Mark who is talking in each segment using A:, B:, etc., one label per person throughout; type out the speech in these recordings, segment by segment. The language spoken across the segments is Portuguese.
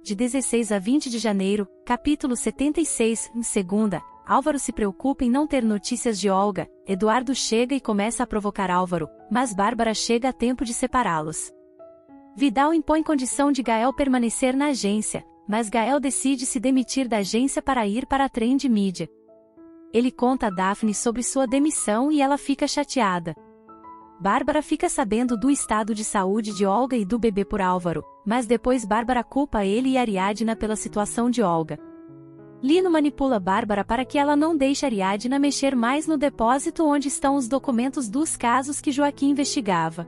A: de 16 a 20 de janeiro, capítulo 76, em segunda. Álvaro se preocupa em não ter notícias de Olga, Eduardo chega e começa a provocar Álvaro, mas Bárbara chega a tempo de separá-los. Vidal impõe condição de Gael permanecer na agência, mas Gael decide se demitir da agência para ir para a Trend Mídia. Ele conta a Daphne sobre sua demissão e ela fica chateada. Bárbara fica sabendo do estado de saúde de Olga e do bebê por Álvaro, mas depois Bárbara culpa ele e Ariadna pela situação de Olga. Lino manipula Bárbara para que ela não deixe Ariadna mexer mais no depósito onde estão os documentos dos casos que Joaquim investigava.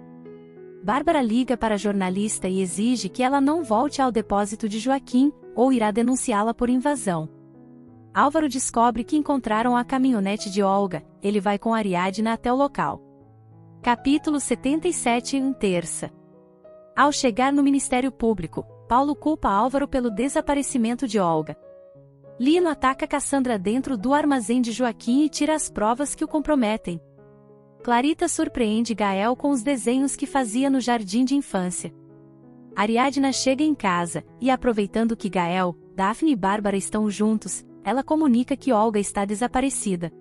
A: Bárbara liga para a jornalista e exige que ela não volte ao depósito de Joaquim, ou irá denunciá-la por invasão. Álvaro descobre que encontraram a caminhonete de Olga, ele vai com Ariadna até o local. Capítulo 77, em terça. Ao chegar no Ministério Público, Paulo culpa Álvaro pelo desaparecimento de Olga. Lino ataca Cassandra dentro do armazém de Joaquim e tira as provas que o comprometem. Clarita surpreende Gael com os desenhos que fazia no jardim de infância. Ariadna chega em casa, e aproveitando que Gael, Daphne e Bárbara estão juntos, ela comunica que Olga está desaparecida.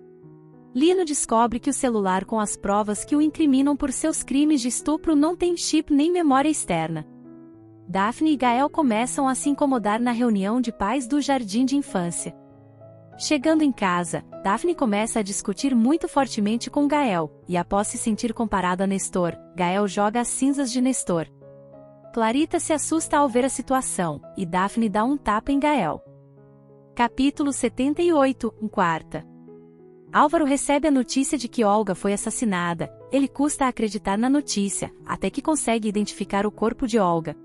A: Lino descobre que o celular com as provas que o incriminam por seus crimes de estupro não tem chip nem memória externa. Daphne e Gael começam a se incomodar na reunião de pais do jardim de infância. Chegando em casa, Daphne começa a discutir muito fortemente com Gael, e após se sentir comparado a Nestor, Gael joga as cinzas de Nestor. Clarita se assusta ao ver a situação, e Daphne dá um tapa em Gael. Capítulo 78, em quarta. Álvaro recebe a notícia de que Olga foi assassinada, ele custa acreditar na notícia, até que consegue identificar o corpo de Olga.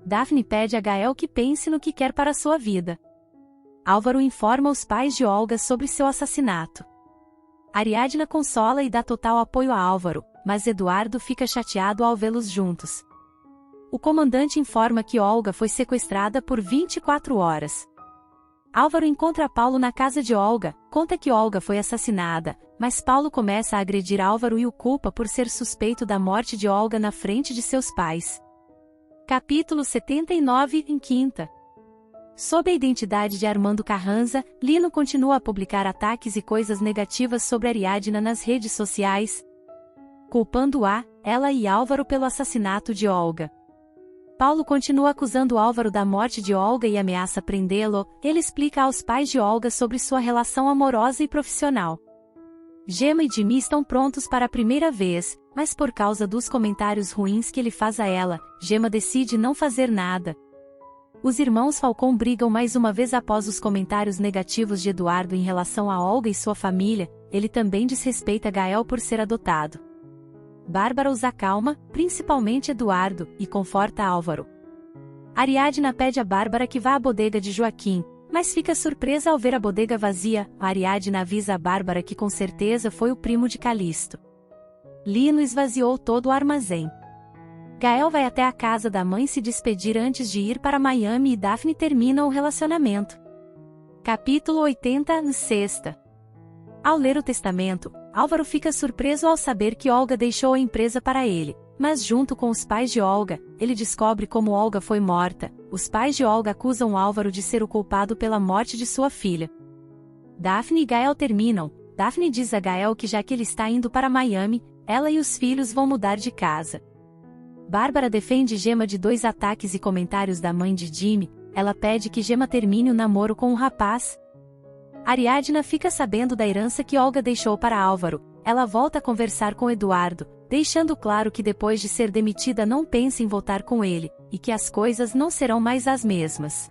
A: Daphne pede a Gael que pense no que quer para sua vida. Álvaro informa os pais de Olga sobre seu assassinato. Ariadna consola e dá total apoio a Álvaro, mas Eduardo fica chateado ao vê-los juntos. O comandante informa que Olga foi sequestrada por 24 horas. Álvaro encontra Paulo na casa de Olga, conta que Olga foi assassinada, mas Paulo começa a agredir Álvaro e o culpa por ser suspeito da morte de Olga na frente de seus pais. Capítulo 79, em quinta. Sob a identidade de Armando Carranza, Lino continua a publicar ataques e coisas negativas sobre Ariadna nas redes sociais, culpando-a, ela e Álvaro pelo assassinato de Olga. Paulo continua acusando Álvaro da morte de Olga e ameaça prendê-lo. Ele explica aos pais de Olga sobre sua relação amorosa e profissional. Gemma e Jimmy estão prontos para a primeira vez, mas por causa dos comentários ruins que ele faz a ela, Gemma decide não fazer nada. Os irmãos Falcão brigam mais uma vez após os comentários negativos de Eduardo em relação a Olga e sua família. Ele também desrespeita Gael por ser adotado. Bárbara os acalma, principalmente Eduardo, e conforta Álvaro. Ariadna pede a Bárbara que vá à bodega de Joaquim, mas fica surpresa ao ver a bodega vazia. Ariadna avisa a Bárbara que com certeza foi o primo de Calixto. Lino esvaziou todo o armazém. Gael vai até a casa da mãe se despedir antes de ir para Miami e Daphne termina o relacionamento. Capítulo 80, sexta. Ao ler o testamento, Álvaro fica surpreso ao saber que Olga deixou a empresa para ele, mas junto com os pais de Olga, ele descobre como Olga foi morta. Os pais de Olga acusam Álvaro de ser o culpado pela morte de sua filha. Daphne e Gael terminam. Daphne diz a Gael que já que ele está indo para Miami, ela e os filhos vão mudar de casa. Bárbara defende Gemma de 2 ataques e comentários da mãe de Jimmy. Ela pede que Gemma termine o namoro com o rapaz. Ariadna fica sabendo da herança que Olga deixou para Álvaro. Ela volta a conversar com Eduardo, deixando claro que depois de ser demitida não pensa em voltar com ele, e que as coisas não serão mais as mesmas.